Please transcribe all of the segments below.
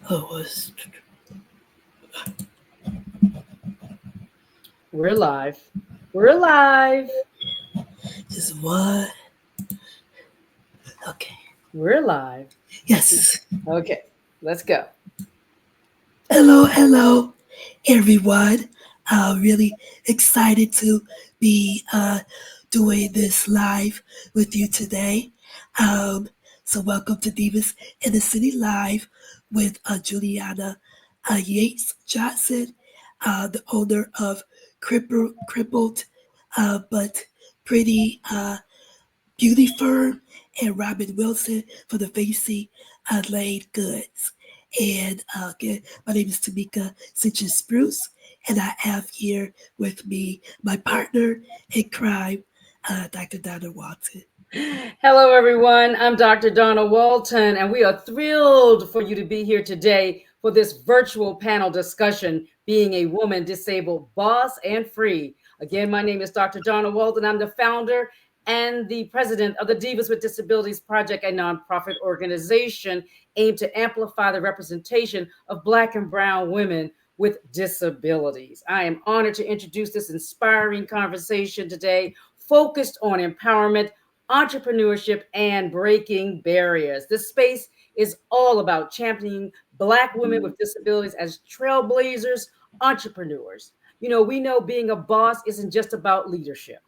Oh, was We're live. We're live. just what? Okay. We're live. Yes. Okay, let's go. Hello, everyone. Really excited to be doing this live with you today. Um, so welcome to Divas in the City Live with Juliana Yates Johnson, the owner of Crippled, but pretty Beauty Firm, and Robin Wilson for the Vesey Laid Goods. And again, my name is Tamika Citrus Spruce, and I have here with me my partner in crime, Dr. Donna Walton. Hello, everyone. I'm Dr. Donna Walton, and we are thrilled for you to be here today for this virtual panel discussion being a woman disabled boss and free. Again, my name is Dr. Donna Walton. I'm the founder and the president of the Divas with Disabilities Project, a nonprofit organization aimed to amplify the representation of Black and Brown women with disabilities. I am honored to introduce this inspiring conversation today focused on empowerment, entrepreneurship, and breaking barriers. This space is all about championing Black women with disabilities as trailblazers, entrepreneurs. We know being a boss isn't just about leadership.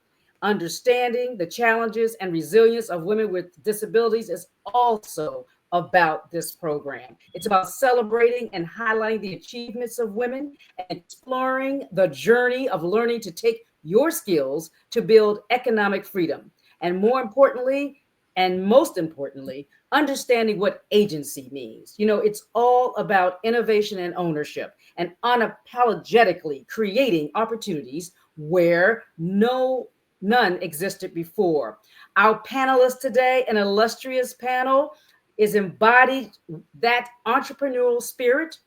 Understanding the challenges and resilience of women with disabilities is also about this program. It's about celebrating and highlighting the achievements of women and exploring the journey of learning to take your skills to build economic freedom. And more importantly, and most importantly, understanding what agency means. It's all about innovation and ownership and unapologetically creating opportunities where none existed before. Our panelists today, an illustrious panel, is embodied that entrepreneurial spirit,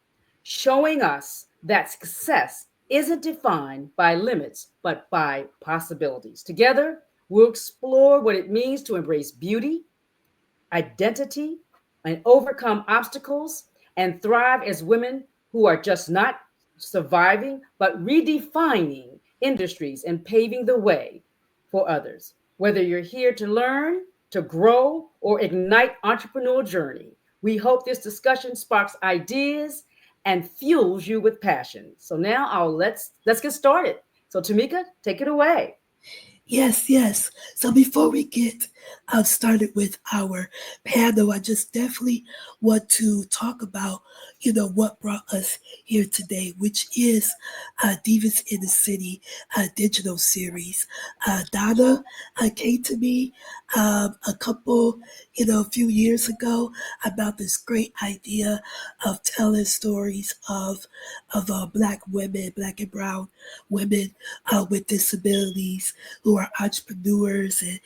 showing us that success isn't defined by limits, but by possibilities. Together, we'll explore what it means to embrace beauty, identity, and overcome obstacles and thrive as women who are just not surviving, but redefining industries and paving the way for others. Whether you're here to learn, to grow, or ignite entrepreneurial journey, we hope this discussion sparks ideas and fuels you with passion. So now let's get started. So Tamika, take it away. Yes. So before we get started with our panel, I just definitely want to talk about, what brought us here today, which is Divas in the City digital series. Donna came to me a couple, a few years ago about this great idea of telling stories of Black women, Black and Brown women with disabilities who are entrepreneurs and,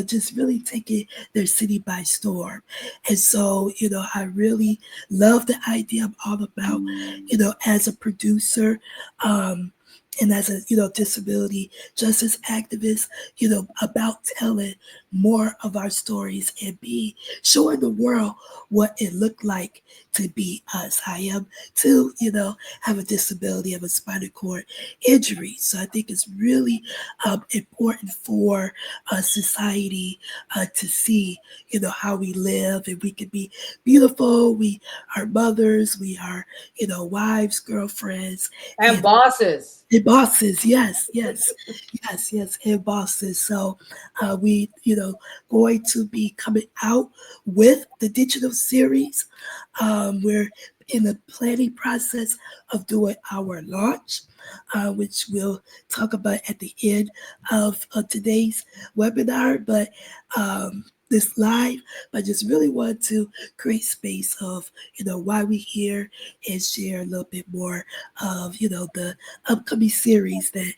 just really taking their city by storm. And so, I really love the idea. I'm all about, as a producer, and as a disability justice activist, about telling more of our stories and be showing the world what it looked like to be us. I am too, have a disability, have a spinal cord injury, so I think it's really important for society to see, how we live, and we can be beautiful. We are mothers, we are, wives, girlfriends, And bosses. and bosses, yes, and bosses. So we, going to be coming out with the digital series. We're in the planning process of doing our launch, which we'll talk about at the end of today's webinar. But this live, I just really want to create space of, why we here and share a little bit more of, the upcoming series that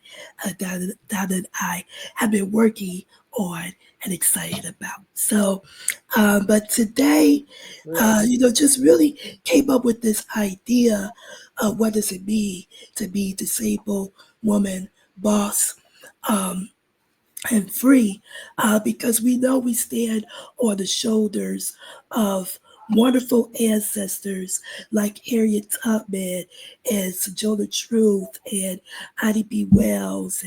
Donna and I have been working on and excited about. So, but today, Great. just really came up with this idea of what does it mean to be disabled woman, boss, um, and free, because we know we stand on the shoulders of wonderful ancestors like Harriet Tubman and Sojourner Truth and Ida B. Wells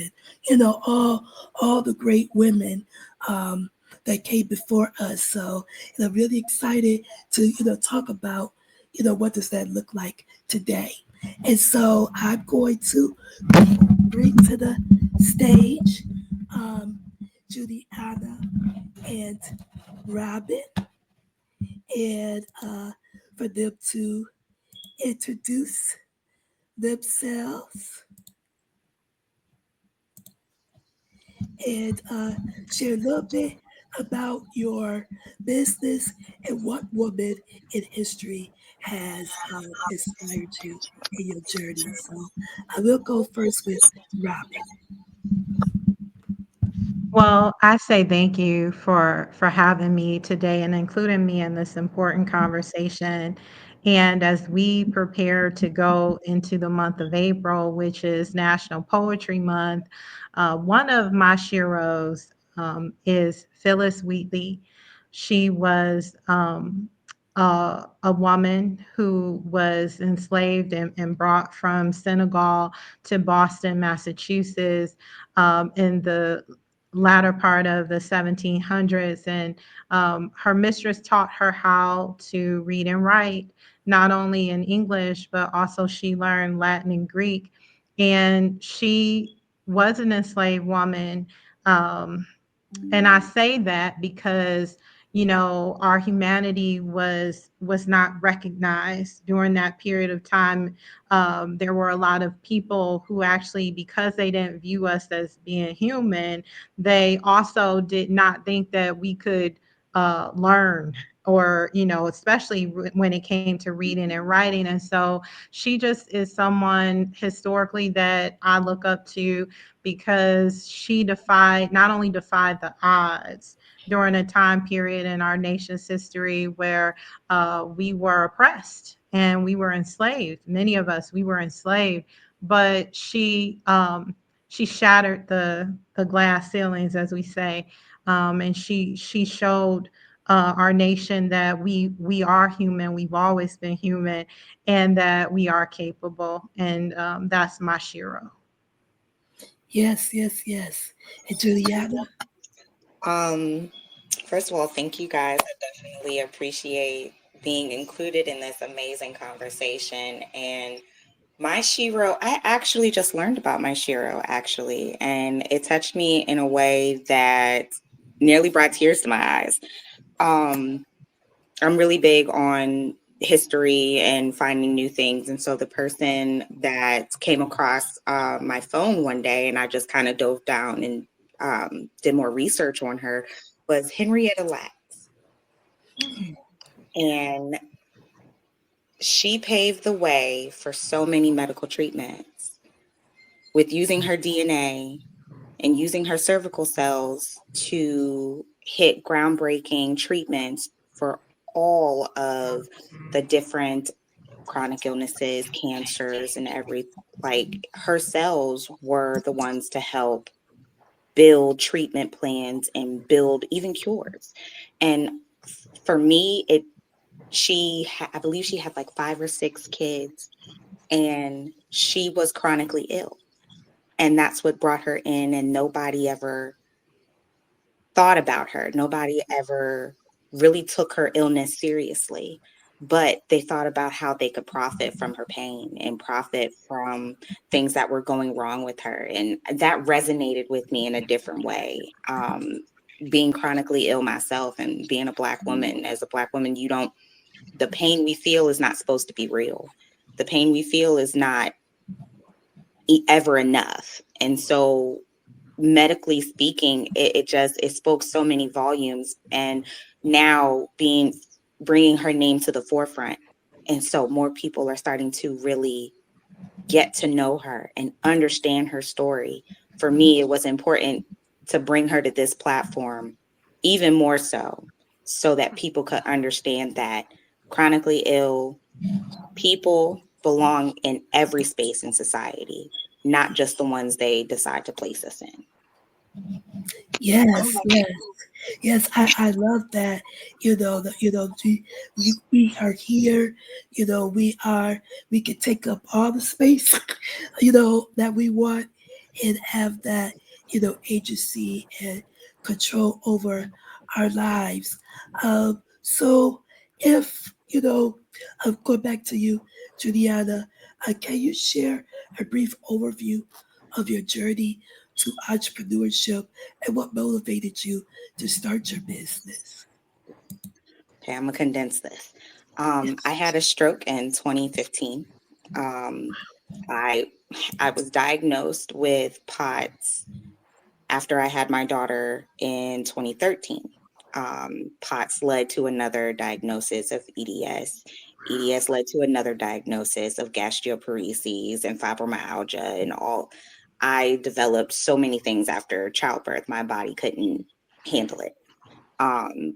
and all the great women that came before us. So I'm really excited to talk about what does that look like today. And so I'm going to bring to the stage um, Juliana and Robin, and for them to introduce themselves and share a little bit about your business and what woman in history has inspired you in your journey. So I will go first with Robin. Well, I say thank you for having me today and including me in this important conversation. And as we prepare to go into the month of April, which is National Poetry Month, one of my sheroes is Phyllis Wheatley. She was a woman who was enslaved and brought from Senegal to Boston, Massachusetts, in the latter part of the 1700s. And her mistress taught her how to read and write, not only in English, but also she learned Latin and Greek. And she was an enslaved woman. Um, and I say that because our humanity was not recognized during that period of time. There were a lot of people who actually, because they didn't view us as being human, they also did not think that we could learn, or especially when it came to reading and writing. And so she just is someone historically that I look up to, because she not only defied the odds during a time period in our nation's history where we were oppressed and we were enslaved. Many of us, we were enslaved, but she shattered the glass ceilings, as we say, and she showed our nation that we are human. We've always been human, and that we are capable. And that's my shiro. Yes, yes, yes. And Juliana? Um, First of all, thank you guys. I definitely appreciate being included in this amazing conversation. And my Shiro, I actually just learned about my Shiro actually, and it touched me in a way that nearly brought tears to my eyes. Um, I'm really big on history and finding new things. And so the person that came across my phone one day, and I just kind of dove down and did more research on her, was Henrietta Lacks. And she paved the way for so many medical treatments with using her DNA and using her cervical cells to hit groundbreaking treatments for all of the different chronic illnesses, cancers, and like her cells were the ones to help build treatment plans and build even cures. And for me, I believe she had like 5 or 6 kids, and she was chronically ill. And that's what brought her in, and nobody ever thought about her. Nobody ever really took her illness seriously, but they thought about how they could profit from her pain and profit from things that were going wrong with her. And that resonated with me in a different way. Being chronically ill myself and being a Black woman, as a Black woman, the pain we feel is not supposed to be real. The pain we feel is not ever enough. And so medically speaking, it spoke so many volumes. And now bringing her name to the forefront, and so more people are starting to really get to know her and understand her story. For me, it was important to bring her to this platform even more so that people could understand that chronically ill people belong in every space in society, not just the ones they decide to place us in. Yes, yes. Yes, I love that. We are here. We can take up all the space, that we want, and have that, agency and control over our lives. So, if I'm going back to you, Juliana. Can you share a brief overview of your journey to entrepreneurship and what motivated you to start your business? Okay, I'm gonna condense this. I had a stroke in 2015. Um, I I was diagnosed with POTS after I had my daughter in 2013. POTS led to another diagnosis of EDS. EDS led to another diagnosis of gastroparesis and fibromyalgia and all. I developed so many things after childbirth. My body couldn't handle it.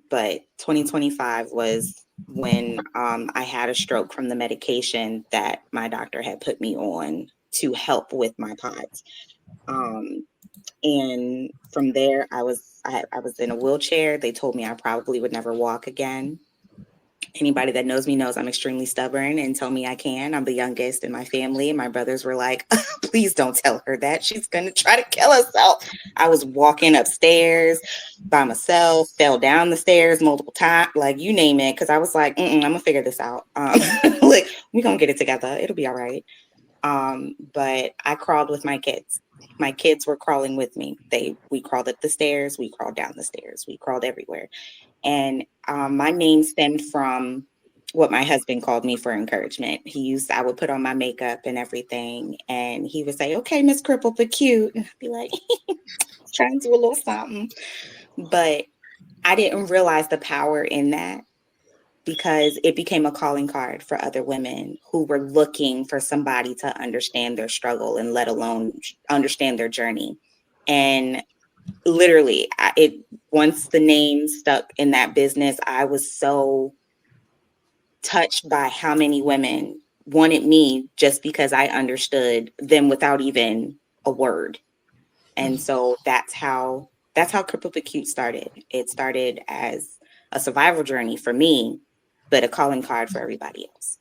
But 2025 was when I had a stroke from the medication that my doctor had put me on to help with my POTS. Um, and from there, I was in a wheelchair. They told me I probably would never walk again. Anybody that knows me knows I'm extremely stubborn and tell me I can. I'm the youngest in my family. And my brothers were like, please don't tell her that. She's going to try to kill herself. I was walking upstairs by myself, fell down the stairs multiple times, like you name it. Cause I was like, I'm going to figure this out. Like, we're going to get it together. It'll be all right. But I crawled with my kids. My kids were crawling with me. We crawled up the stairs. We crawled down the stairs. We crawled everywhere. And my name stemmed from what my husband called me for encouragement. I would put on my makeup and everything, and he would say, "Okay, Miss Crippled but cute," and I'd be like, trying to do a little something. But I didn't realize the power in that because it became a calling card for other women who were looking for somebody to understand their struggle and let alone understand their journey. And literally once the name stuck in that business, I was so touched by how many women wanted me just because I understood them without even a word. And so that's how Crippled but Cute started. It started as a survival journey for me, but a calling card for everybody else.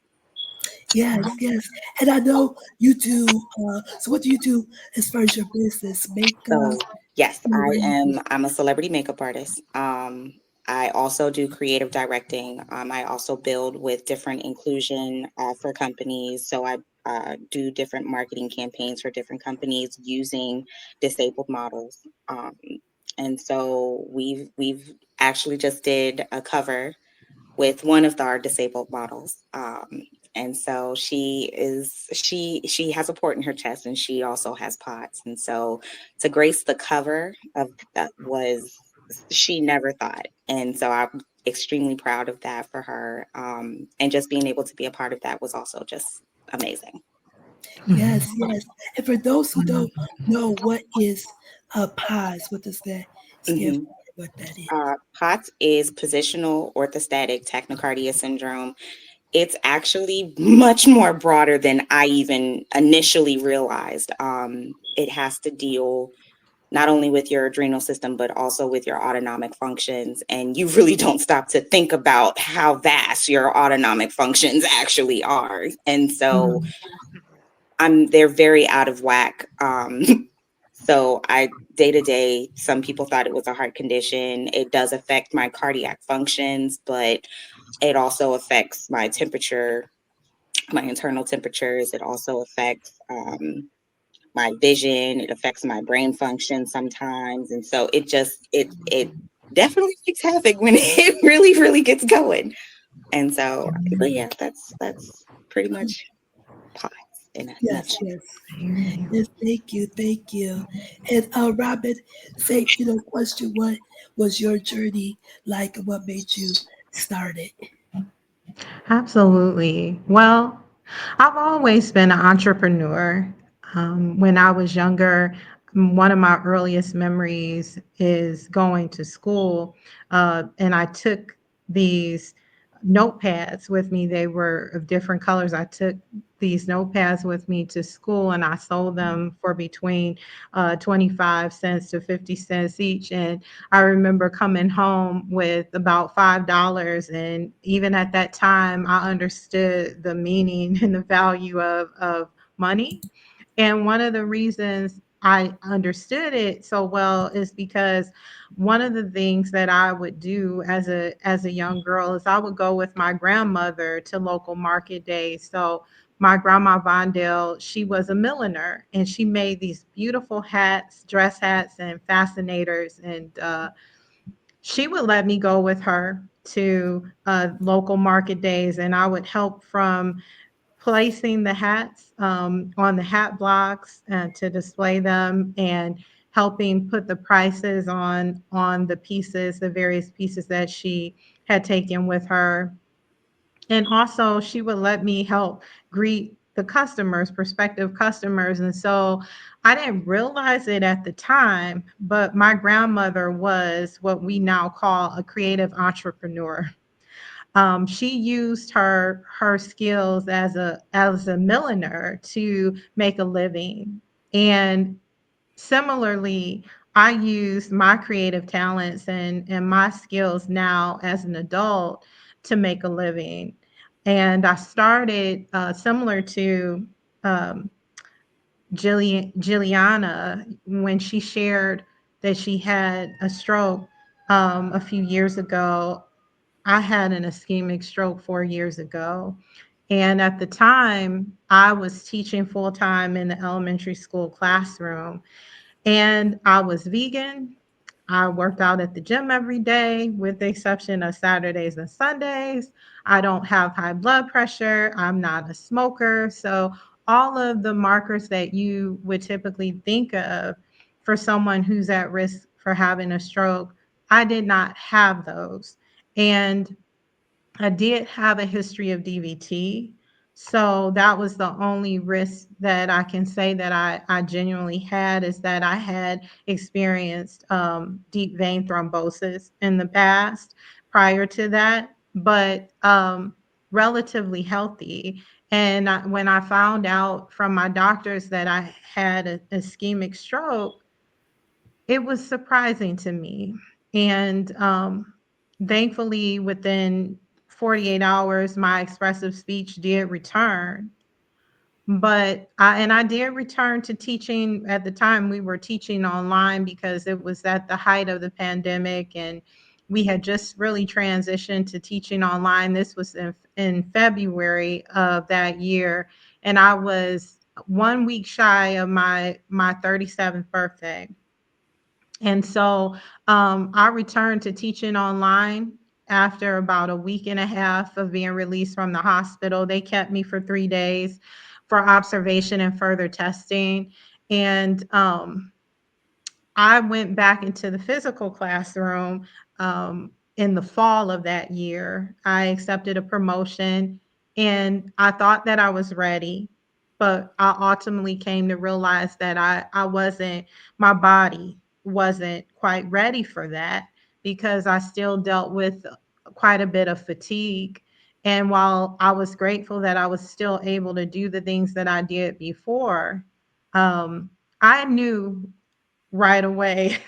Yes, yes. And I know you do. So, what do you do as far as your business? Makeup? So yes, What do you do? I'm a celebrity makeup artist. I also do creative directing. I also build with different inclusion for companies. So I do different marketing campaigns for different companies using disabled models. And so we've actually just did a cover with one of our disabled models. And so she has a port in her chest and she also has POTS. And so to grace the cover of that was she never thought. And so I'm extremely proud of that for her. And just being able to be a part of that was also just amazing. Yes, yes. And for those who don't know, what is POS? What does that stand hmm for? What that is? POTS is positional orthostatic tachycardia syndrome. It's actually much more broader than I even initially realized. It has to deal not only with your adrenal system, but also with your autonomic functions. And you really don't stop to think about how vast your autonomic functions actually are. And so they're very out of whack. So day to day, some people thought it was a heart condition. It does affect my cardiac functions, but it also affects my temperature, my internal temperatures. It also affects my vision. It affects my brain function sometimes, and so it definitely wreaks havoc when it really really gets going. And so, but yeah, that's pretty much POTS in a Yes, nutshell. yes. Yes, thank you, thank you. And Robin, say, question, what was your journey like and what made you start it? Absolutely. Well, I've always been an entrepreneur. When I was younger, one of my earliest memories is going to school, and I took these notepads with me. They were of different colors. I took these notepads with me to school, and I sold them for between 25 cents to 50 cents each. And I remember coming home with about $5. And even at that time, I understood the meaning and the value of money. And one of the reasons I understood it so well is because one of the things that I would do as a young girl is I would go with my grandmother to local market days. So my grandma Vondale, she was a milliner, and she made these beautiful hats, dress hats, and fascinators. And she would let me go with her to local market days, and I would help from placing the hats on the hat blocks to display them, and helping put the prices on the pieces, the various pieces that she had taken with her. And also, she would let me help greet the customers, prospective customers. And so I didn't realize it at the time, but my grandmother was what we now call a creative entrepreneur. She used her skills as a milliner to make a living. And similarly, I use my creative talents and my skills now as an adult to make a living. And I started similar to um, Juliana when she shared that she had a stroke a few years ago. I had an ischemic stroke 4 years ago. And at the time, I was teaching full time in the elementary school classroom, and I was vegan. I worked out at the gym every day, with the exception of Saturdays and Sundays. I don't have high blood pressure. I'm not a smoker. So, all of the markers that you would typically think of for someone who's at risk for having a stroke, I did not have those. And I did have a history of DVT. So that was the only risk that I can say that I genuinely had, is that I had experienced deep vein thrombosis in the past prior to that, but relatively healthy. And when I found out from my doctors that I had a ischemic stroke, it was surprising to me. And thankfully, within 48 hours, my expressive speech did return. But I did return to teaching. At the time, we were teaching online because it was at the height of the pandemic, and we had just really transitioned to teaching online. This was in February of that year, and I was 1 week shy of my 37th birthday. And so I returned to teaching online after about a week and a half of being released from the hospital. They kept me for 3 days for observation and further testing. And I went back into the physical classroom in the fall of that year. I accepted a promotion, and I thought that I was ready, but I ultimately came to realize that I wasn't, my body wasn't quite ready for that, because I still dealt with quite a bit of fatigue. And while I was grateful that I was still able to do the things that I did before, I knew right away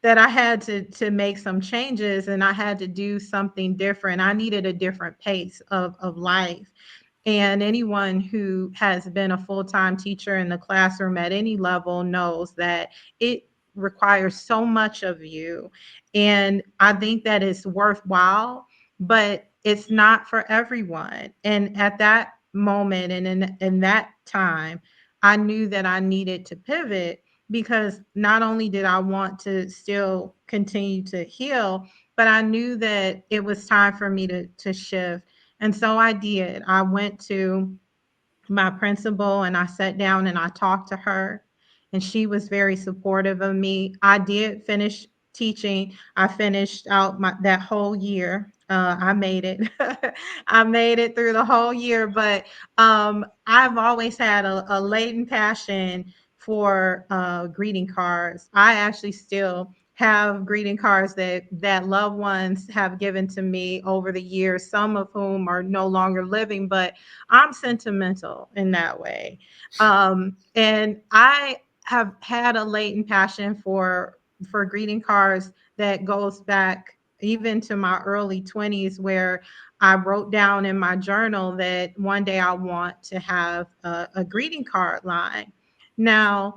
that I had to make some changes, and I had to do something different. I needed a different pace of life. And anyone who has been a full-time teacher in the classroom at any level knows that it requires so much of you. And I think that it's worthwhile, but it's not for everyone. And at that moment and in that time, I knew that I needed to pivot, because not only did I want to still continue to heal, but I knew that it was time for me to shift. And so I did. I went to my principal and I sat down and I talked to her, and she was very supportive of me. I did finish teaching. I finished out that whole year. I made it. I made it through the whole year, but I've always had a latent passion for greeting cards. I actually still have greeting cards that loved ones have given to me over the years, some of whom are no longer living, but I'm sentimental in that way. And I have had a latent passion for greeting cards that goes back even to my early 20s, where I wrote down in my journal that one day I want to have a greeting card line. Now,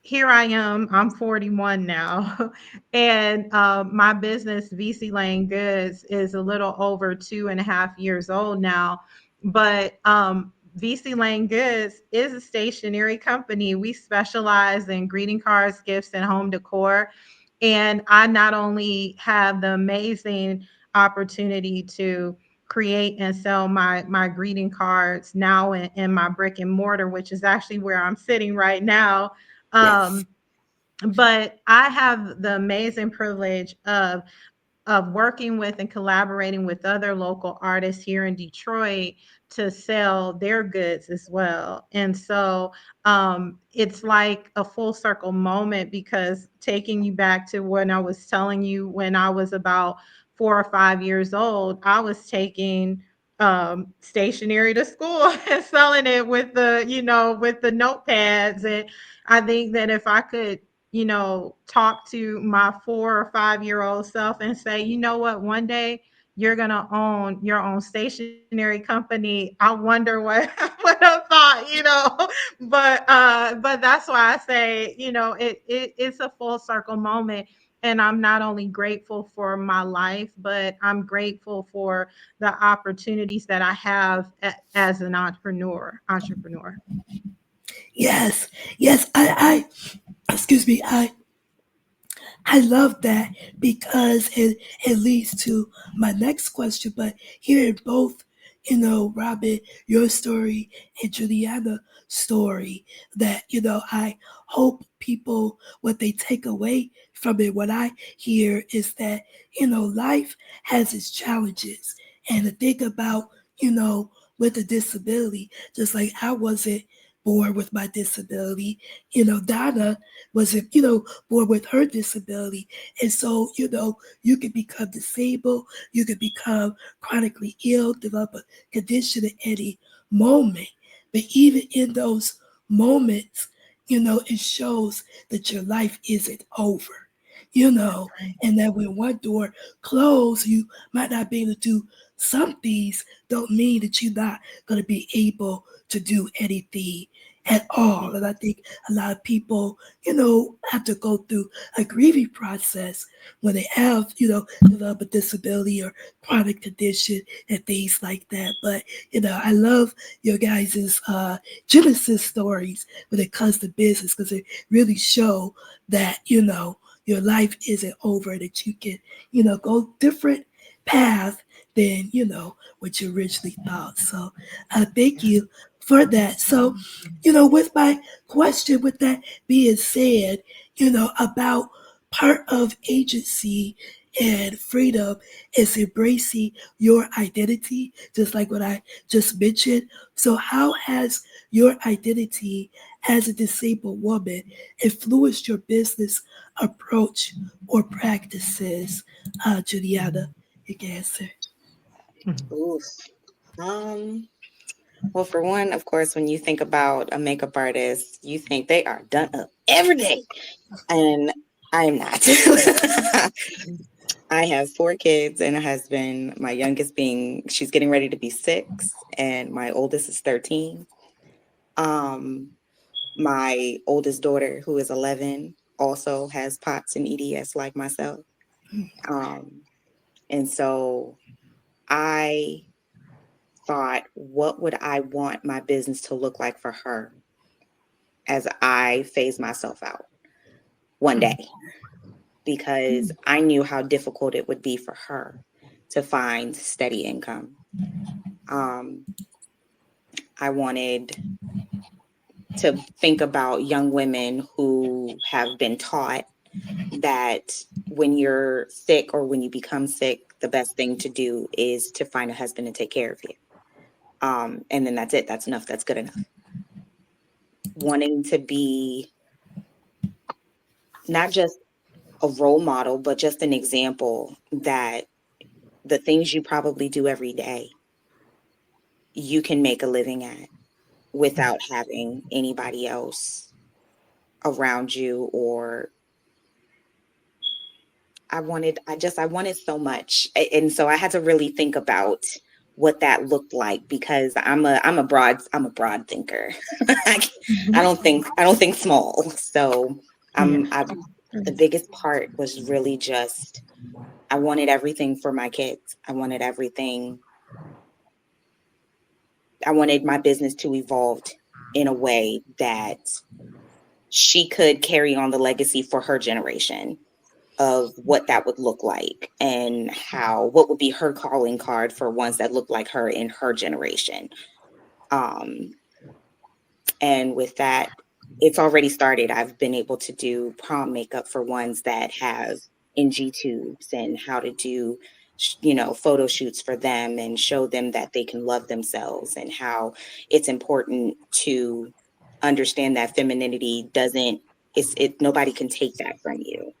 here I am, I'm 41 now, and my business, VC Lane Goods, is a little over 2.5 years old now. But VC Lane Goods is a stationery company. We specialize in greeting cards, gifts, and home decor. And I not only have the amazing opportunity to create and sell my greeting cards now in my brick and mortar, which is actually where I'm sitting right now. Yes. But I have the amazing privilege of working with and collaborating with other local artists here in Detroit to sell their goods as well. And so it's like a full circle moment, because taking you back to when I was telling you, when I was about 4 or 5 years old, I was taking stationery to school and selling it with with the notepads. And I think that if I could talk to my 4 or 5 year old self and say, you know what, one day you're gonna own your own stationery company. I wonder what I would have thought. But that's why I say, it's a full circle moment. And I'm not only grateful for my life, but I'm grateful for the opportunities that I have as an entrepreneur. Yes. Yes. Excuse me. I love that because it leads to my next question. But hearing both, Robin, your story and Juliana story, that, I hope people, what they take away from it, what I hear is that, life has its challenges. And to think about, with a disability, just like I wasn't born with my disability, Donna wasn't, born with her disability. And so, you can become disabled, you can become chronically ill, develop a condition at any moment. But even in those moments, it shows that your life isn't over, and that when one door closed, you might not be able to do some things, don't mean that you're not going to be able to do anything at all. And I think a lot of people, have to go through a grieving process when they have, develop a disability or chronic condition and things like that. But, I love your guys' Genesis stories when it comes to business, because it really show that, your life isn't over, that you can, go different path than, what you originally thought. So thank you for that. So, with my question, with that being said, about part of agency and freedom is embracing your identity, just like what I just mentioned. So, how has your identity as a disabled woman influenced your business approach or practices? Juliana, you can answer. Oof. Um, well, for one, of course, when you think about a makeup artist, you think they are done up every day. And I am not. I have 4 kids and a husband. My youngest she's getting ready to be 6, and my oldest is 13. Um, my oldest daughter, who is 11, also has POTS and EDS like myself. Um, and so I thought, what would I want my business to look like for her as I phase myself out one day? Because I knew how difficult it would be for her to find steady income. Um, I wanted to think about young women who have been taught that when you're sick or when you become sick, the best thing to do is to find a husband and take care of you. And then that's it. That's enough. That's good enough. Wanting to be not just a role model, but just an example that the things you probably do every day, you can make a living at without having anybody else around you. Or I wanted so much. And so I had to really think about what that looked like, because I'm a broad thinker. Mhm. I don't think small. So Yeah. I the biggest part was really just, I wanted everything for my kids. I wanted my business to evolve in a way that she could carry on the legacy for her generation, of what that would look like, and what would be her calling card for ones that look like her in her generation. Um, and with that, it's already started. I've been able to do prom makeup for ones that have NG tubes, and how to do, photo shoots for them, and show them that they can love themselves, and how it's important to understand that femininity doesn't, nobody can take that from you.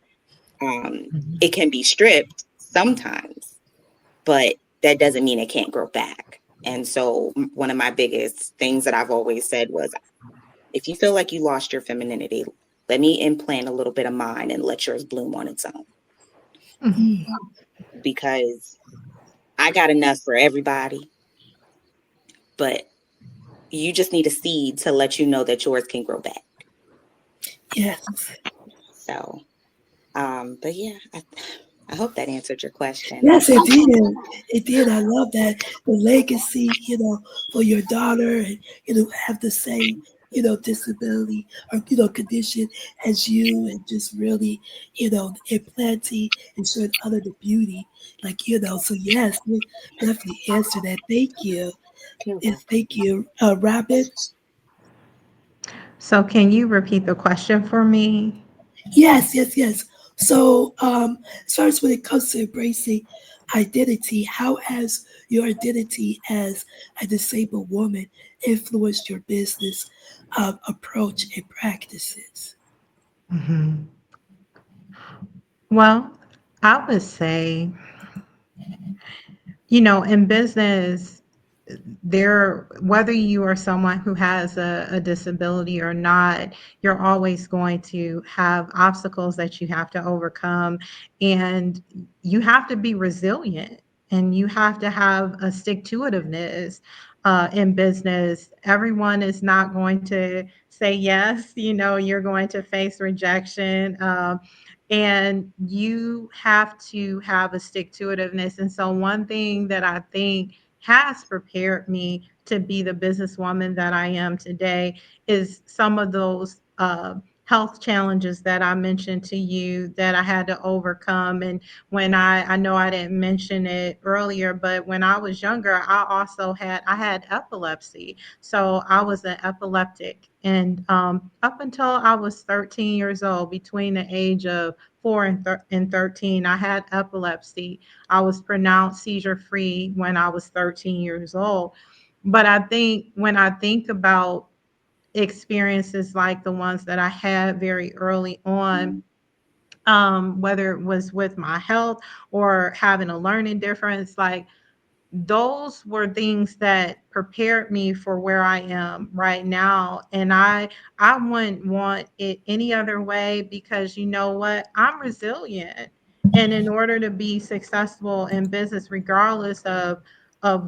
It can be stripped sometimes, but that doesn't mean it can't grow back. And so one of my biggest things that I've always said was, if you feel like you lost your femininity, let me implant a little bit of mine and let yours bloom on its own. Mhm. Mm. Because I got enough for everybody, but you just need a seed to let you know that yours can grow back. Yes. So, but yeah, I hope that answered your question. Yes, it did. It did. I love that. The legacy, for your daughter, and, have the same, disability or, condition as you, and just really, implanting and showing other the beauty. Like, so yes, you definitely answer that. Thank you. You're Yes, welcome. thank you. Robin? So can you repeat the question for me? Yes, yes, yes. So, as far as when it comes to embracing identity, how has your identity as a disabled woman influenced your business approach and practices? Mhm. Well, I would say, in business, whether you are someone who has a disability or not, you're always going to have obstacles that you have to overcome, and you have to be resilient, and you have to have a stick-to-itiveness in business. Everyone is not going to say yes. You're going to face rejection. And you have to have a stick-to-itiveness. And so one thing that I think has prepared me to be the businesswoman that I am today is some of those health challenges that I mentioned to you that I had to overcome. And when I know I didn't mention it earlier, but when I was younger, I had epilepsy. So I was an epileptic. And up until I was 13 years old, between the age of 4 and 13, I had epilepsy. I was pronounced seizure free when I was 13 years old. But I think when I think about experiences like the ones that I had very early on, whether it was with my health or having a learning difference, like those were things that prepared me for where I am right now. And I wouldn't want it any other way, because you know what? I'm resilient. And in order to be successful in business, regardless of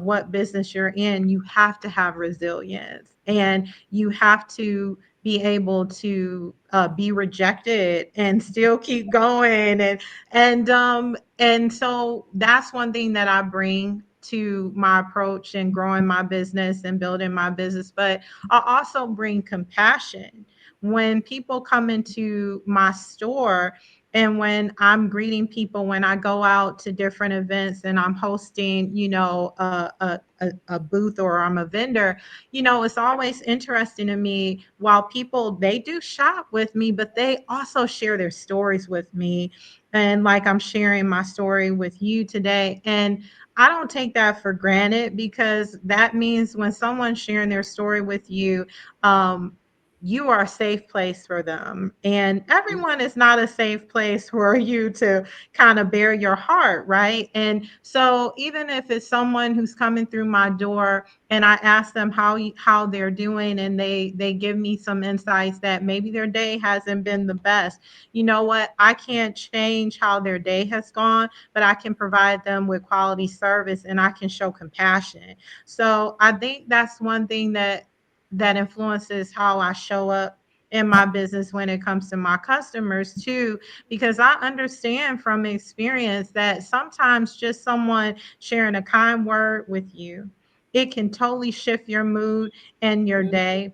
what business you're in, you have to have resilience, and you have to be able to be rejected and still keep going. And so that's one thing that I bring to my approach in growing my business and building my business. But I also bring compassion. When people come into my store, and when I'm greeting people, when I go out to different events and I'm hosting, a booth, or I'm a vendor, it's always interesting to me. While people, they do shop with me, but they also share their stories with me. And like I'm sharing my story with you today. And I don't take that for granted, because that means when someone's sharing their story with you, um, you are a safe place for them. And everyone is not a safe place for you to kind of bare your heart, right? And so even if it's someone who's coming through my door and I ask them how they're doing, and they give me some insights that maybe their day hasn't been the best. You know what? I can't change how their day has gone, but I can provide them with quality service and I can show compassion. So I think that's one thing that influences how I show up in my business when it comes to my customers too, because I understand from experience that sometimes just someone sharing a kind word with you, it can totally shift your mood and your day,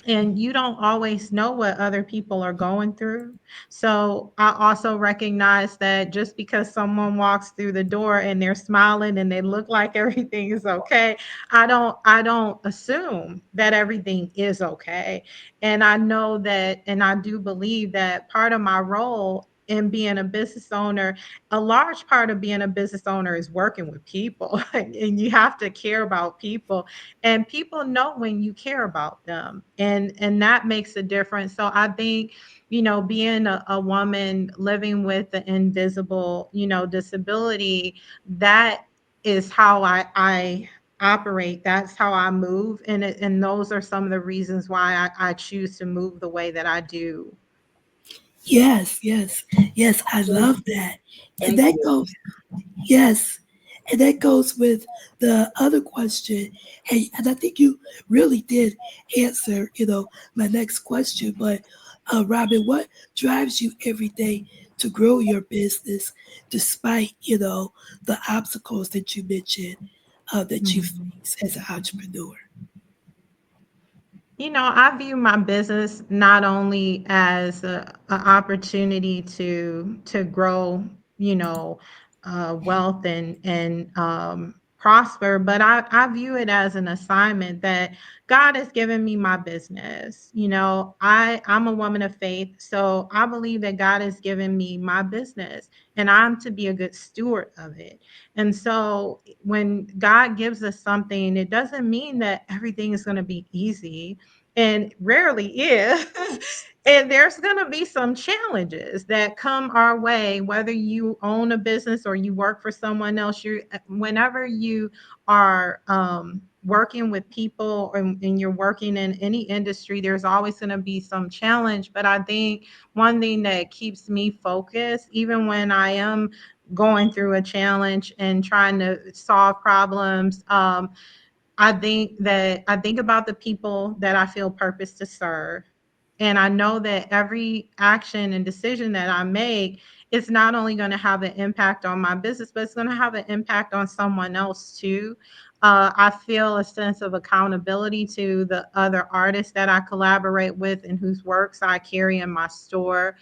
and you don't always know what other people are going through. So I also recognize that just because someone walks through the door and they're smiling and they look like everything is okay, I don't assume that everything is okay. And I know that, and I do believe that part of my role in being a business owner, a large part of being a business owner is working with people and you have to care about people, and people know when you care about them, and that makes a difference. So I think, being a woman living with the invisible, disability, that is how I operate. That's how I move, and those are some of the reasons why I choose to move the way that I do. Yes, yes, yes. I Thank love that. And thank that you. goes, yes. And that goes with the other question. Hey, and I think you really did answer, my next question. But Robin, what drives you every day to grow your business despite, the obstacles that you mentioned that you Mhm. face as an entrepreneur? I view my business not only as a opportunity to grow, wealth and prosper, but I view it as an assignment that God has given me my business. I'm a woman of faith, so I believe that God has given me my business, and I'm to be a good steward of it. And so when God gives us something, it doesn't mean that everything is going to be easy, and rarely is. And there's going to be some challenges that come our way, whether you own a business or you work for someone else. Whenever you are working with people, and you're working in any industry, there's always going to be some challenge. But I think one thing that keeps me focused, even when I am going through a challenge and trying to solve problems, I think about the people that I feel purpose to serve. And I know that every action and decision that I make is not only going to have an impact on my business, but it's going to have an impact on someone else too. I feel a sense of accountability to the other artists that I collaborate with and whose works I carry in my store.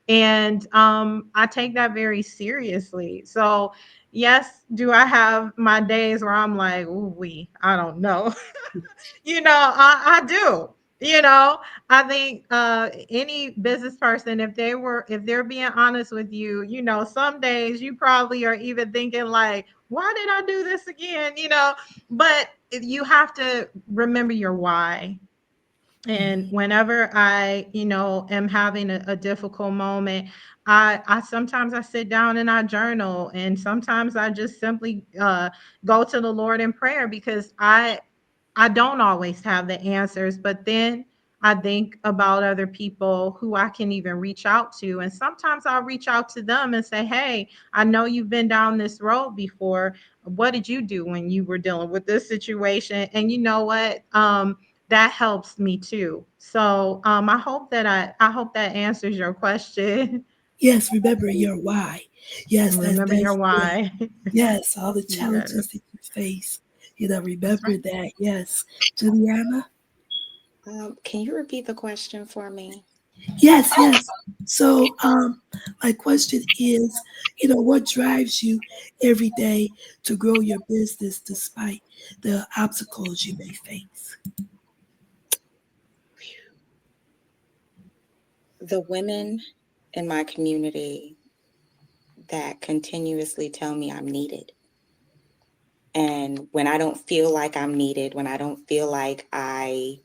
And I take that very seriously. So, yes, do I have my days where I'm like, ooh, I don't know. I do. I think any business person, if they're being honest with you, some days you probably are even thinking like, why did I do this again? But you have to remember your why. And whenever I, am having a difficult moment, I sometimes I sit down and I journal, and sometimes I just simply go to the Lord in prayer, because I don't always have the answers, but then I think about other people who I can even reach out to. And sometimes I'll reach out to them and say, hey, I know you've been down this road before. What did you do when you were dealing with this situation? And you know what? That helps me too. So I hope that answers your question. Yes, remember your why. Yes, Remember your that's good. why. Yes, all the Yes, challenges that you face. that's Remember right. that. Yes. Juliana? Can you repeat the question for me? Yes, yes. So, my question is, what drives you every day to grow your business despite the obstacles you may face? The women in my community that continuously tell me I'm needed. And when I don't feel like I'm needed, when I don't feel like I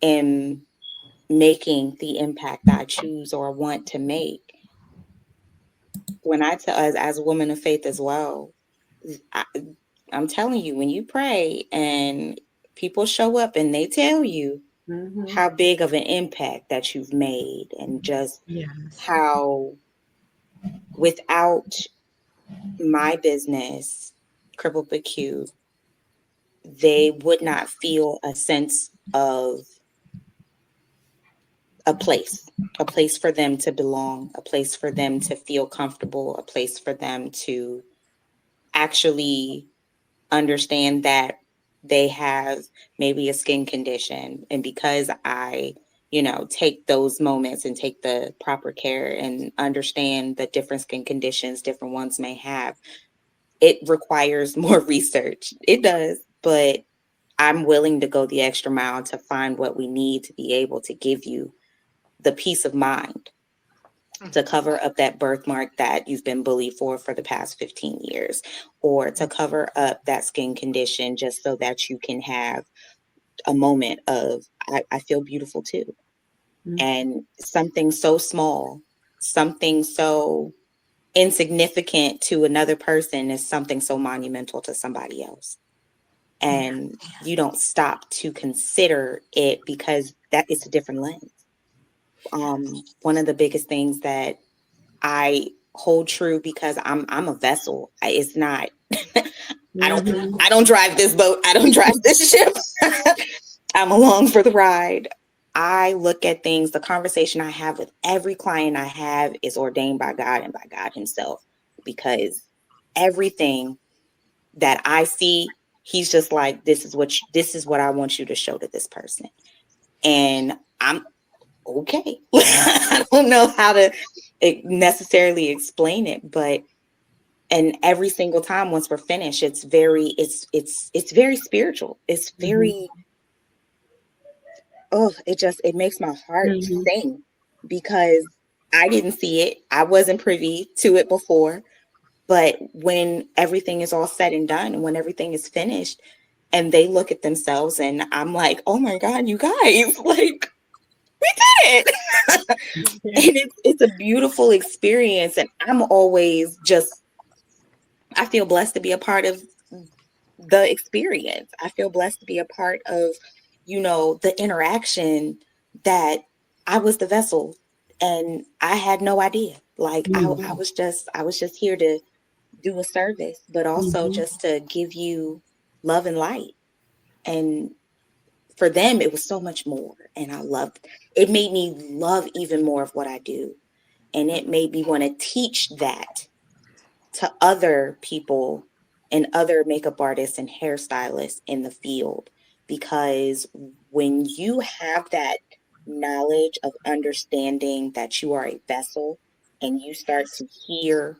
am making the impact I choose or want to make. When I tell us as a woman of faith as well, I, I'm telling you, when you pray and people show up and they tell you how big of an impact that you've made, and just Yes. how without my business, Crippled but Cute, they would not feel a sense of a place for them to belong, a place for them to feel comfortable, a place for them to actually understand that they have maybe a skin condition. And because I, take those moments and take the proper care and understand the different skin conditions different ones may have, it requires more research. It does, but I'm willing to go the extra mile to find what we need to be able to give you the peace of mind to cover up that birthmark that you've been bullied for the past 15 years, or to cover up that skin condition just so that you can have a moment of, I feel beautiful too. And something so small, something so insignificant to another person is something so monumental to somebody else. And you don't stop to consider it because that is a different lens. One of the biggest things that I hold true, because I'm a vessel. It's not I don't drive this boat. I don't drive this ship. I'm along for the ride. I look at things, the conversation I have with every client I have is ordained by God and by God himself, because everything that I see, he's just like, this is what I want you to show to this person. And I'm okay. I don't know how to necessarily explain it, but and every single time once we're finished, it's very spiritual. It's very it makes my heart sing, because I didn't see it. I wasn't privy to it before. But when everything is all said and done, and when everything is finished, and they look at themselves, and I'm like, oh my God, you guys, like, we did it. And it's a beautiful experience. And I'm always I feel blessed to be a part of the experience. I feel blessed to be a part of, the interaction, that I was the vessel and I had no idea. Like I was just here to do a service, but also just to give you love and light. And for them, it was so much more. And it made me love even more of what I do. And it made me want to teach that to other people and other makeup artists and hairstylists in the field. Because when you have that knowledge of understanding that you are a vessel, and you start to hear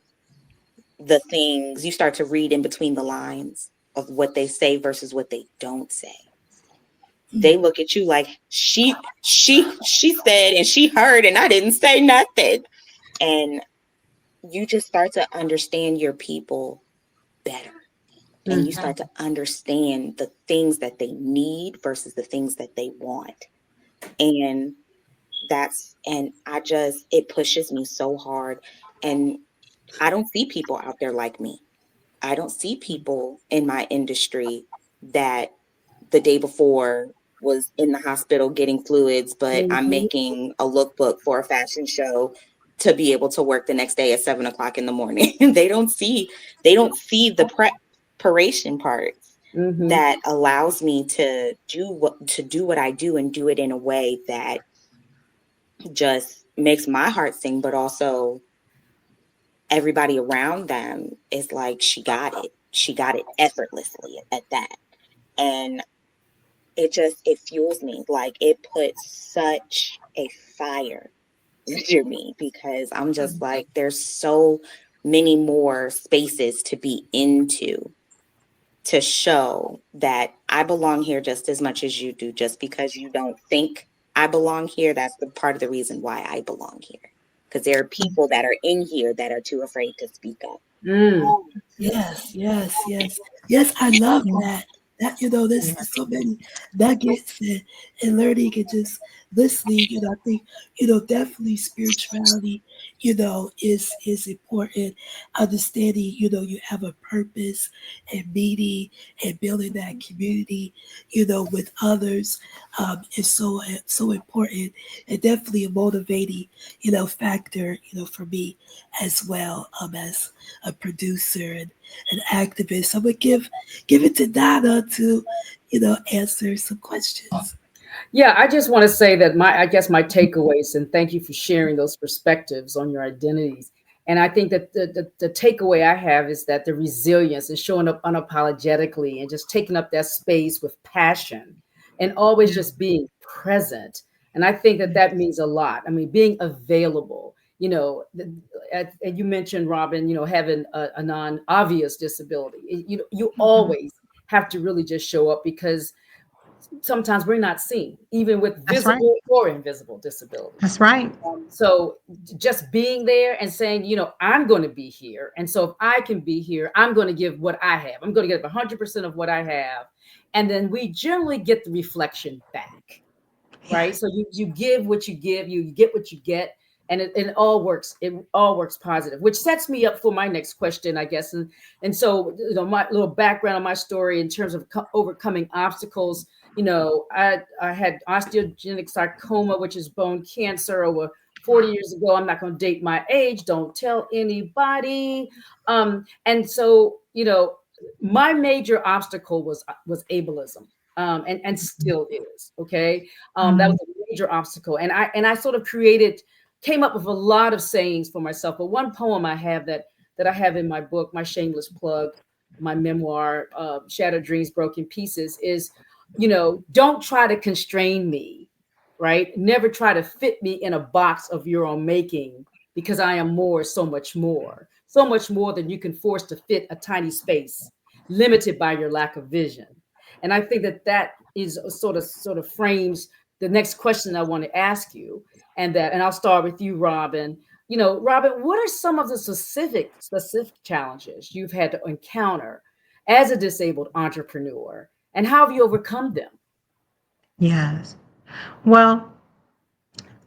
the things, you start to read in between the lines of what they say versus what they don't say. They look at you like she said and she heard and I didn't say nothing. And you just start to understand your people better. And you start to understand the things that they need versus the things that they want. And it pushes me so hard. And I don't see people out there like me. I don't see people in my industry that the day before was in the hospital getting fluids, but I'm making a lookbook for a fashion show to be able to work the next day at 7:00 in the morning. They don't see the preparation parts that allows me to do what I do, and do it in a way that just makes my heart sing, but also everybody around them is like, she got it effortlessly at that. And it fuels me. Like, it puts such a fire under me, because I'm just like, there's so many more spaces to be into, to show that I belong here just as much as you do. Just because you don't think I belong here, that's the part of the reason why I belong here. Because there are people that are in here that are too afraid to speak up. Yes, yes, yes. Yes, I love that. That, there's so many nuggets and learning and just listening. I think, definitely spirituality, is important. Understanding, you have a purpose and meaning and building that community, with others, is so important and definitely a motivating, factor, for me as well, as a producer and an activist. I'm gonna give it to Donna to, answer some questions. Yeah, I just want to say that I guess my takeaways, and thank you for sharing those perspectives on your identities. And I think that the takeaway I have is that the resilience and showing up unapologetically and just taking up that space with passion and always Yeah. just being present. And I think that that means a lot. I mean, being available, and you mentioned, Robin, having a non-obvious disability. You Mhm. always have to really just show up because sometimes we're not seen, even with That's right. visible or invisible disabilities. That's right. So just being there and saying, I'm going to be here. And so if I can be here, I'm going to give what I have. I'm going to give 100% of what I have. And then we generally get the reflection back, Yeah. right? So you give what you give, you get what you get, and it all works. It all works positive, which sets me up for my next question, I guess. And so my little background on my story in terms of overcoming obstacles. I had osteogenic sarcoma, which is bone cancer, over 40 years ago. I'm not going to date my age. Don't tell anybody. And so my major obstacle was ableism, and still is. Okay, that was Mhm. a major obstacle, and I sort of came up with a lot of sayings for myself. But one poem I have that I have in my book, my shameless plug, my memoir, Shattered Dreams, Broken Pieces, is, don't try to constrain me, right? Never try to fit me in a box of your own making, because I am more, so much more than you can force to fit a tiny space, limited by your lack of vision. And I think that that is sort of frames the next question I want to ask you. And I'll start with you, Robin. Robin, what are some of the specific challenges you've had to encounter as a disabled entrepreneur, and how have you overcome them? Yes. Well,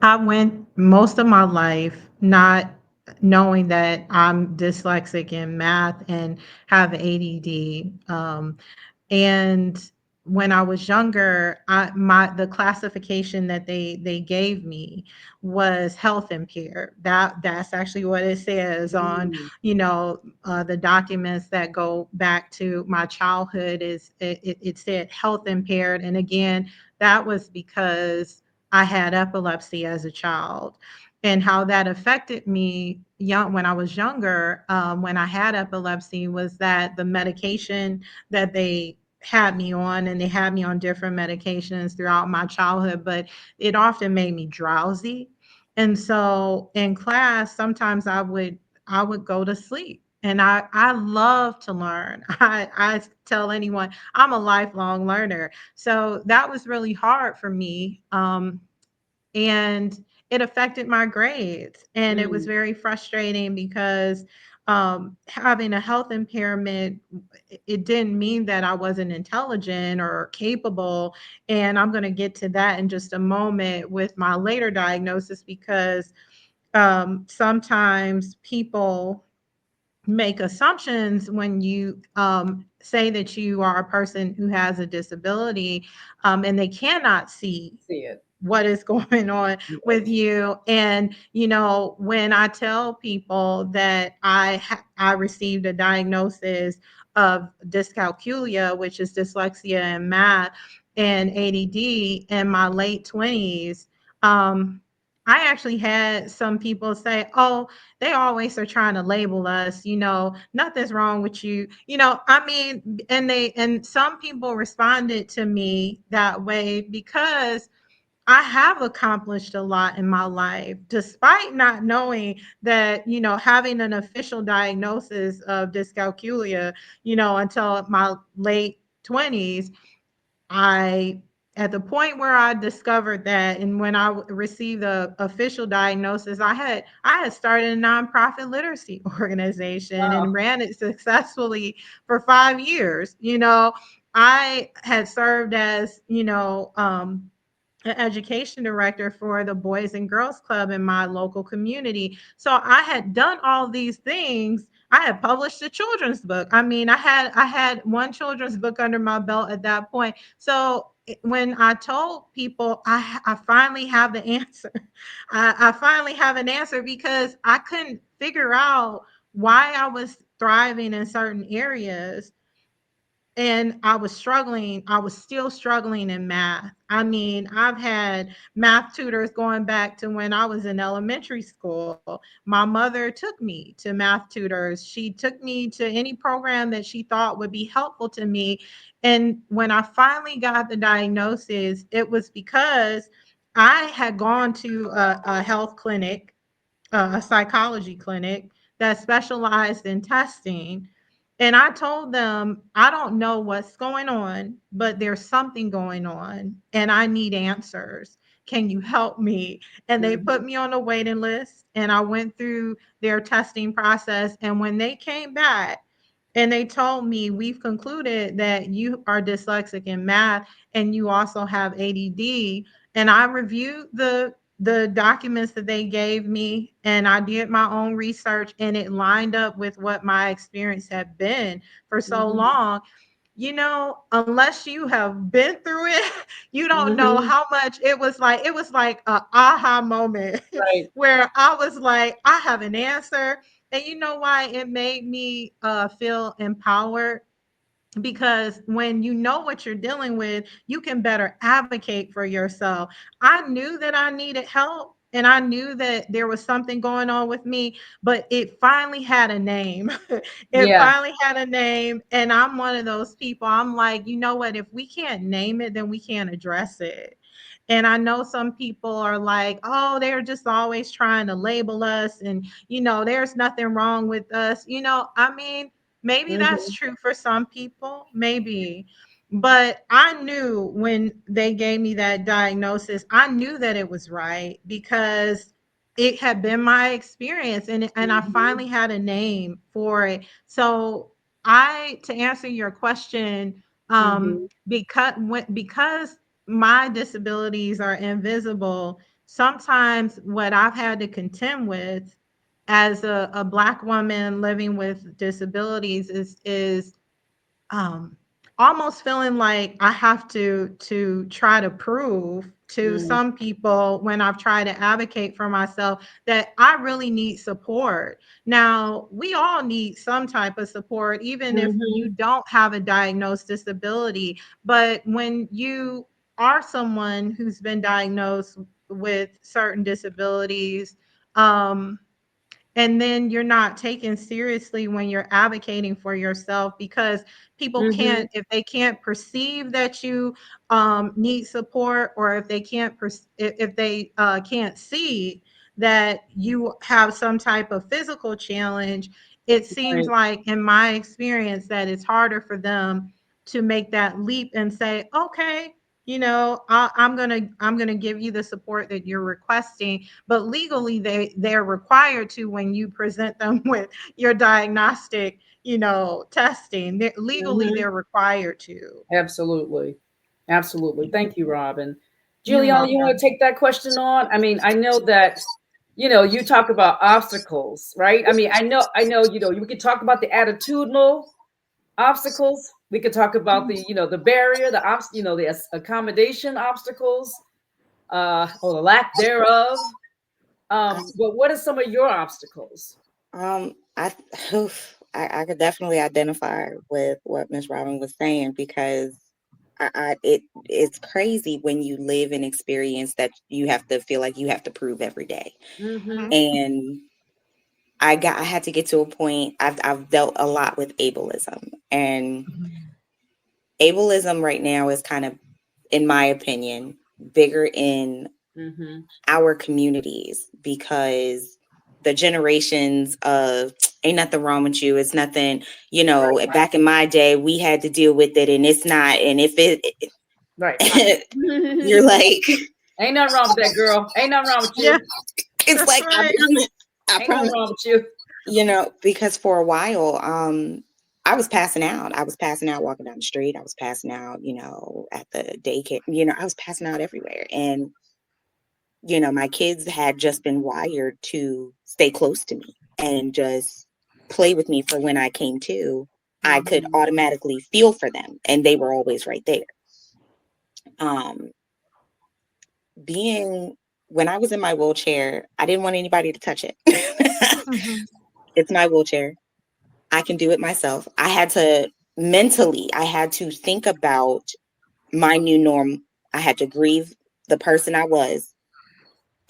I went most of my life not knowing that I'm dyslexic in math and have ADD. And when I was younger, the classification that they gave me was health impaired. That's actually what it says on, Mm, the documents that go back to my childhood. It said health impaired, and again, that was because I had epilepsy as a child. And how that affected me when I was younger, when I had epilepsy, was that the medication that they had me on, and they had me on different medications throughout my childhood, but it often made me drowsy. And so in class, sometimes I would go to sleep. And I love to learn. I tell anyone I'm a lifelong learner. So that was really hard for me. And it affected my grades. And it was mm, very frustrating because having a health impairment, it didn't mean that I wasn't intelligent or capable. And I'm going to get to that in just a moment with my later diagnosis, because sometimes people make assumptions when you say that you are a person who has a disability, and they cannot see see it. what is going on with Yes. you. And when I tell people that I received a diagnosis of dyscalculia, which is dyslexia and math, and ADD in my late 20s, I actually had some people say, "Oh, they always are trying to label us, nothing's wrong with you." I mean, and some people responded to me that way because I have accomplished a lot in my life, despite not knowing that, having an official diagnosis of dyscalculia, until my late 20s. I At the point where I discovered that, and when I received the official diagnosis, I had started a nonprofit literacy organization Wow. and ran it successfully for 5 years. I had served as, an education director for the Boys and Girls Club in my local community. So I had done all these things. I had published a children's book. I mean, I had one children's book under my belt at that point. So when I told people I finally have the answer, I finally have an answer because I couldn't figure out why I was thriving in certain areas and I was struggling. I was still struggling in math. I mean, I've had math tutors going back to when I was in elementary school. My mother took me to math tutors. She took me to any program that she thought would be helpful to me. And when I finally got the diagnosis, it was because I had gone to a health clinic, a psychology clinic that specialized in testing. And I told them, I don't know what's going on, but there's something going on and I need answers. Can you help me? And they Mhm. put me on a waiting list and I went through their testing process. And when they came back, and they told me, we've concluded that you are dyslexic in math and you also have ADD. And I reviewed the documents that they gave me and I did my own research and it lined up with what my experience had been for so Mhm. long. Unless you have been through it, you don't know Mhm. how much it was like a aha moment Right. where I was like, I have an answer. And you know why it made me feel empowered? Because when you know what you're dealing with, you can better advocate for yourself. I knew that I needed help and I knew that there was something going on with me, but it finally had a name. It Yeah. finally had a name. And I'm one of those people. I'm like, you know what? If we can't name it, then we can't address it. And I know some people are like, oh, they're just always trying to label us. And, there's nothing wrong with us. I mean, maybe that's Mhm. true for some people, maybe. But I knew when they gave me that diagnosis, I knew that it was right because it had been my experience and I Mhm. finally had a name for it. So to answer your question, Mhm. because my disabilities are invisible, sometimes what I've had to contend with as a Black woman living with disabilities is um, almost feeling like I have to try to prove to Mhm. some people when I've tried to advocate for myself that I really need support. Now, we all need some type of support, even if you Mhm. don't have a diagnosed disability. But when you are someone who's been diagnosed with certain disabilities, um, and then you're not taken seriously when you're advocating for yourself because people Mhm. can't, if they can't perceive that you need support, or if they can't if they can't see that you have some type of physical challenge, it seems Right. like in my experience that it's harder for them to make that leap and say, okay, I'm gonna give you the support that you're requesting. But legally they're required to, when you present them with your diagnostic, testing, legally Mhm. they're required to. Absolutely. Absolutely. Thank you, Robin. You're Juliana, you want welcome. to take that question on? I mean, I know that, you talk about obstacles, right? I mean, I know, we could talk about the attitudinal obstacles. We could talk about the barrier, the accommodation obstacles, or the lack thereof. I, But what are some of your obstacles? I, I could definitely identify with what Miss Robin was saying because it's crazy when you live and experience that you have to feel like you have to prove every day. Mm-hmm. Mhm. And I had to get to a point. I've dealt a lot with ableism, and ableism right now is kind of, in my opinion, bigger in Mm-hmm. our communities because the generations of ain't nothing wrong with you, it's nothing, back in my day we had to deal with it and it's not, and if Right. it you're Ain't like, nothing wrong with that, girl. Ain't nothing wrong with Yeah, you. it's that's like, I right. promise, I Ain't nothing promise, wrong with you. because for a while I was passing out. I was passing out walking down the street. I was passing out, at the daycare. I was passing out everywhere. And, my kids had just been wired to stay close to me and just play with me for when I came to. I could automatically feel for them, and they were always right there. When I was in my wheelchair, I didn't want anybody to touch it. It's my wheelchair. I can do it myself. I had to think about my new norm. I had to grieve the person I was,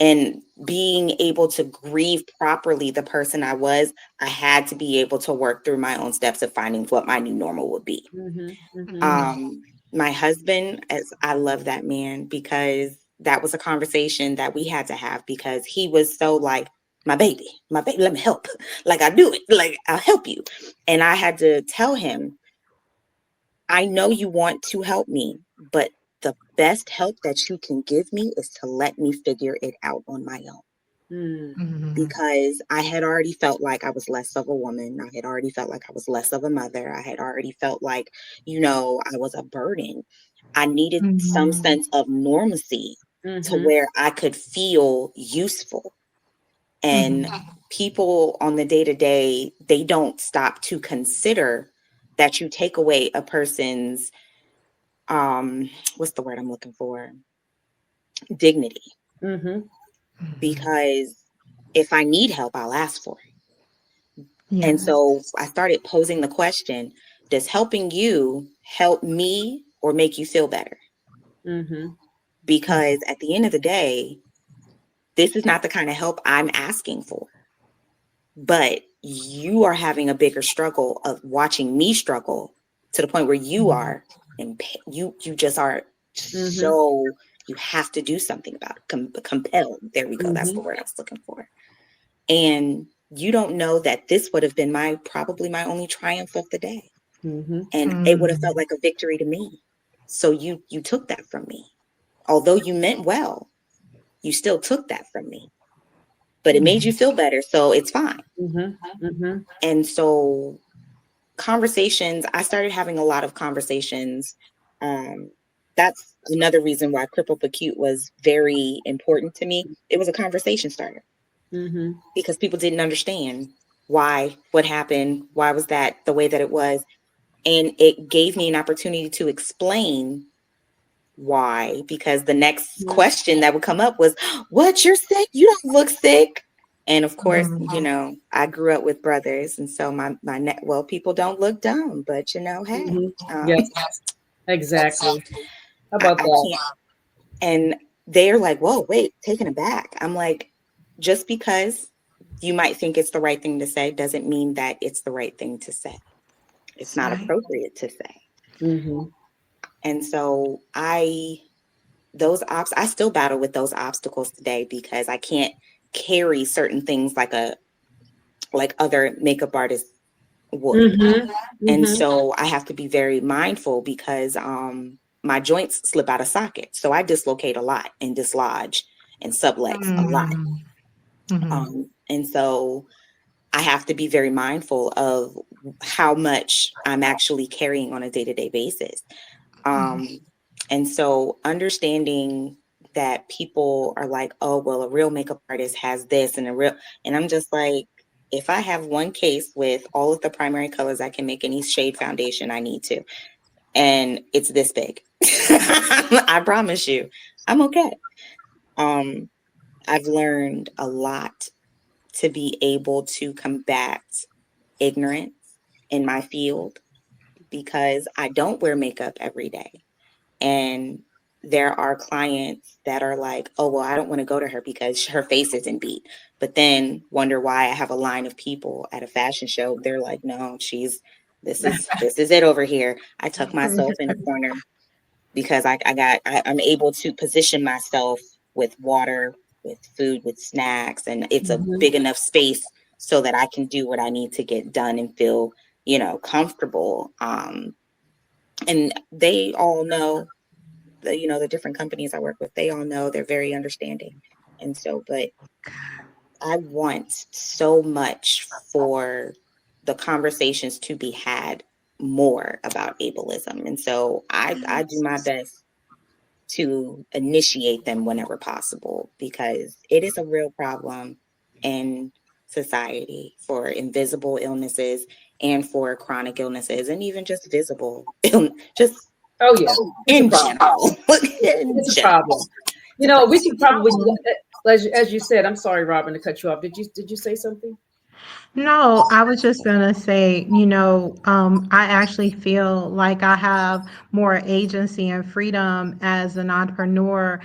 and being able to grieve properly the person I was, I had to be able to work through my own steps of finding what my new normal would be. My husband, as I love that man, because that was a conversation that we had to have, because he was so like, my baby, let me help. Like, I do it. Like, I'll help you. And I had to tell him, I know you want to help me, but the best help that you can give me is to let me figure it out on my own. Because I had already felt like I was less of a woman. I had already felt like I was less of a mother. I had already felt like, I was a burden. I needed some sense of normalcy to where I could feel useful. And people on the day-to-day, they don't stop to consider that you take away a person's, what's the word I'm looking for? Dignity. Because if I need help, I'll ask for it. Yes. And so I started posing the question, does helping you help me or make you feel better? Because at the end of the day, this is not the kind of help I'm asking for. But you are having a bigger struggle of watching me struggle to the point where you are, and you just are so, you have to do something about it. Compelled. There we go. That's the word I was looking for. And you don't know that this would have been probably my only triumph of the day. And it would have felt like a victory to me. So you took that from me. Although you meant well, you still took that from me. But it made you feel better, so it's fine. And so I started having a lot of conversations. That's another reason why Crippled but Cute was very important to me. It was a conversation starter. Because people didn't understand what happened, why was that the way that it was. And it gave me an opportunity to explain why, because the next question that would come up was, what, you're sick? You don't look sick. And of course, I grew up with brothers. And so people don't look dumb, but hey. Yes, exactly. How about that? And they're like, whoa, wait, taken aback. I'm like, just because you might think it's the right thing to say doesn't mean that it's the right thing to say. It's not appropriate to say. And so I still battle with those obstacles today, because I can't carry certain things like other makeup artists would. And so I have to be very mindful, because my joints slip out of socket. So I dislocate a lot and dislodge and sublex a lot. And so I have to be very mindful of how much I'm actually carrying on a day-to-day basis. And so understanding that people are like, oh, well, a real makeup artist has this and I'm just like, if I have one case with all of the primary colors, I can make any shade foundation I need to. And it's this big. I promise you, I'm okay. I've learned a lot to be able to combat ignorance in my field, because I don't wear makeup every day. And there are clients that are like, oh, well, I don't want to go to her because her face isn't beat. But then wonder why I have a line of people at a fashion show. They're like, no, this is it over here. I tuck myself in a corner because I'm able to position myself with water, with food, with snacks, and it's a big enough space so that I can do what I need to get done and feel, comfortable. And they all know, the different companies I work with, they all know, they're very understanding. And so, but I want so much for the conversations to be had more about ableism. And so I do my best to initiate them whenever possible, because it is a real problem in society for invisible illnesses and for chronic illnesses, and even just visible just Oh yeah, it's a in problem. general. In It's a general. problem. We could probably, as you said. I'm sorry, Robin, to cut you off. Did you say something? No, I was just gonna say, I actually feel like I have more agency and freedom as an entrepreneur,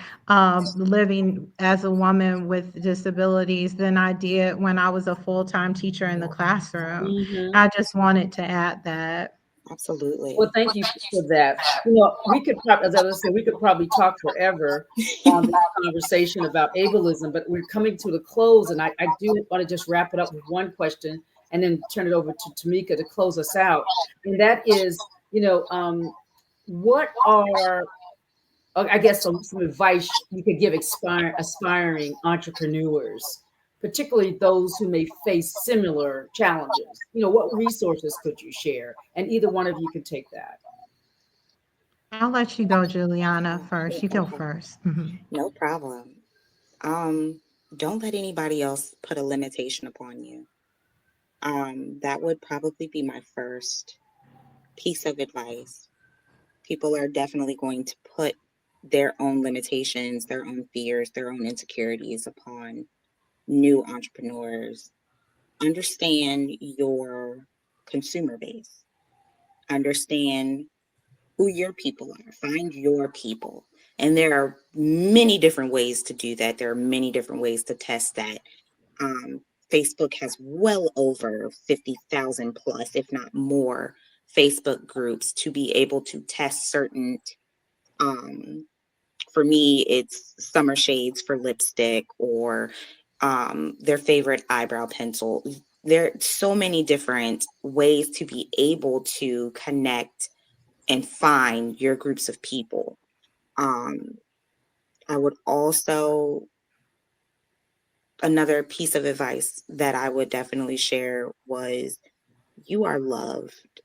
living as a woman with disabilities than I did when I was a full-time teacher in the classroom. Hmm. I just wanted to add that. Absolutely. Well, thank you for that. We could probably, as I said, we could probably talk forever on this conversation about ableism, but we're coming to the close, and I do want to just wrap it up with one question and then turn it over to Tamika to close us out. And that is, what are, I guess, some advice you could give aspiring entrepreneurs, particularly those who may face similar challenges? What resources could you share? And either one of you can take that. I'll let you go, Juliana, first. You go Okay, first. Mhm. no problem. Um, don't let anybody else put a limitation upon you. That would probably be my first piece of advice. People are definitely going to put their own limitations, their own fears, their own insecurities upon new entrepreneurs. Understand your consumer base. Understand who your people are. Find your people. And there are many different ways to do that. There are many different ways to test that. Um, Facebook has well over 50,000 plus, if not more, Facebook groups to be able to test certain. Um, for me, it's summer shades for lipstick, or their favorite eyebrow pencil. There are so many different ways to be able to connect and find your groups of people. Um, I would also, another piece of advice that I would definitely share was, you are loved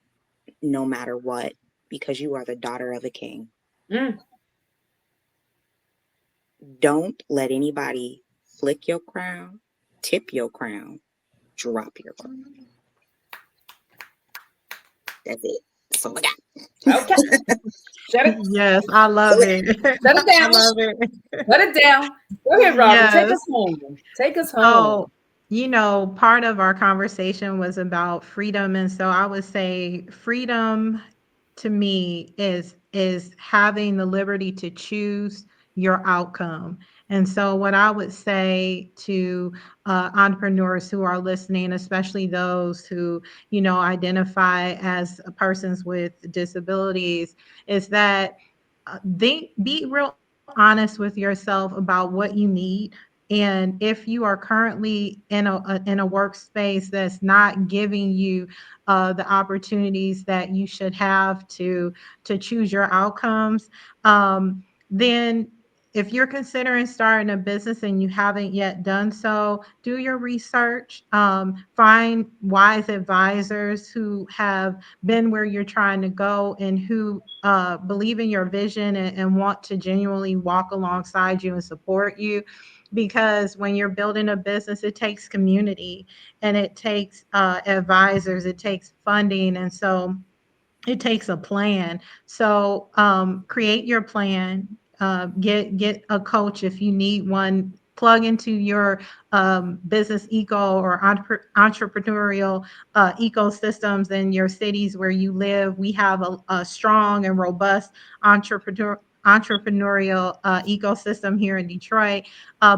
no matter what, because you are the daughter of a king. Mm, Don't let anybody flick your crown, tip your crown, drop your crown. That's it. That's all I got. okay. Shut it. Yes, I love it. Shut it I down. love it. Shut it down. Go ahead, Robin. Take Yes. us home. Take us So, home. part of our conversation was about freedom. And so I would say freedom to me is having the liberty to choose your outcome. And so what I would say to entrepreneurs who are listening, especially those who, identify as persons with disabilities, is that be real honest with yourself about what you need. And if you are currently in a workspace that's not giving you the opportunities that you should have to choose your outcomes, then if you're considering starting a business and you haven't yet done so, do your research. Find wise advisors who have been where you're trying to go and who believe in your vision and want to genuinely walk alongside you and support you. Because when you're building a business, it takes community and it takes advisors, it takes funding. And so it takes a plan. So create your plan. Get a coach if you need one. Plug into your business eco or entrepreneurial ecosystems in your cities where you live. We have a strong and robust entrepreneurial ecosystem here in Detroit.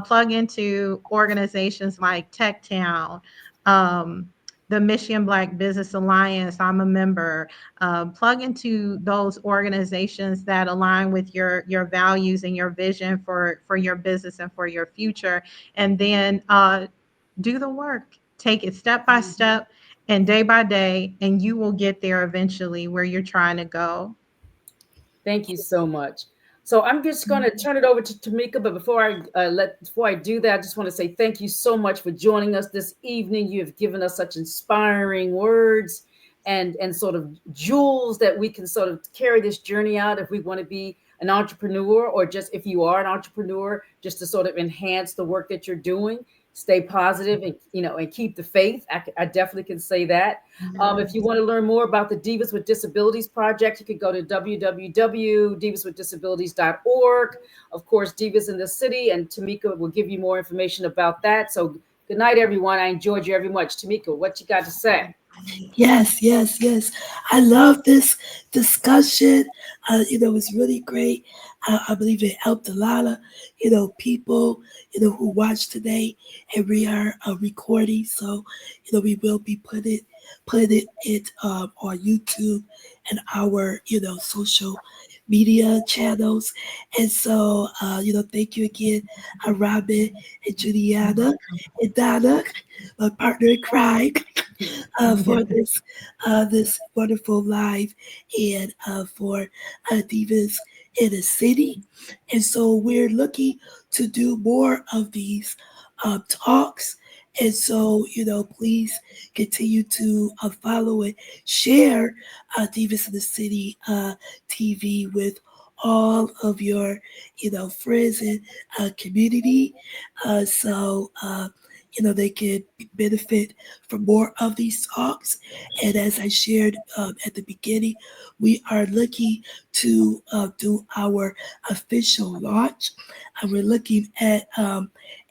Plug into organizations like Tech Town, the Michigan Black Business Alliance. I'm a member. Plug into those organizations that align with your values and your vision for your business and for your future, and then do the work. Take it step by step and day by day, and you will get there eventually where you're trying to go. Thank you so much. So I'm just going to turn it over to Tamika. But before I do that, I just want to say thank you so much for joining us this evening. You have given us such inspiring words, and sort of jewels that we can sort of carry this journey out if we want to be an entrepreneur, or just if you are an entrepreneur, just to sort of enhance the work that you're doing. Stay positive and and keep the faith. I definitely can say that. If you want to learn more about the Divas with Disabilities Project, you can go to www.divaswithdisabilities.org. Of course, Divas in the City, and Tamika will give you more information about that. So good night, everyone. I enjoyed you very much. Tamika, what you got to say? Yes, yes, yes. I love this discussion. It was really great. I believe it helped a lot of, people, who watched today, and we are recording. So, we will be putting it on YouTube and our, social media channels. And so, thank you again, Robin and Juliana and Donna, my partner in crime, for this wonderful live, and for Divas in the City. And so we're looking to do more of these talks. And so, please continue to follow and share Divas in the City TV with all of your, friends and community. They can benefit from more of these talks. And as I shared at the beginning, we are looking to do our official launch. And we're looking at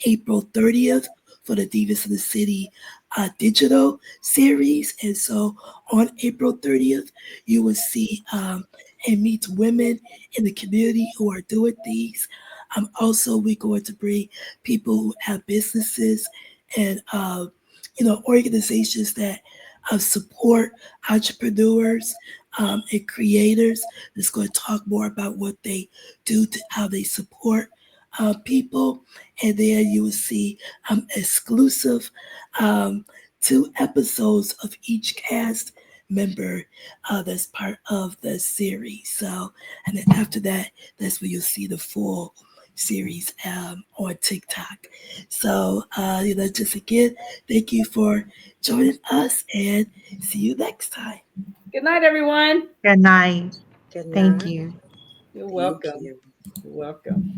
April 30th for the Divas in the City digital series. And so on April 30th, you will see and meet women in the community who are doing things. Also, we're going to bring people who have businesses and organizations that support entrepreneurs and creators. That's going to talk more about what they do, to how they support people. And then you will see exclusive um, 2 episodes of each cast member that's part of the series. So, and then after that, that's where you'll see the full series on TikTok. So, just again, thank you for joining us, and see you next time. Good night, everyone. Good night. Good Thank night. you. You're Thank welcome. you. You're welcome.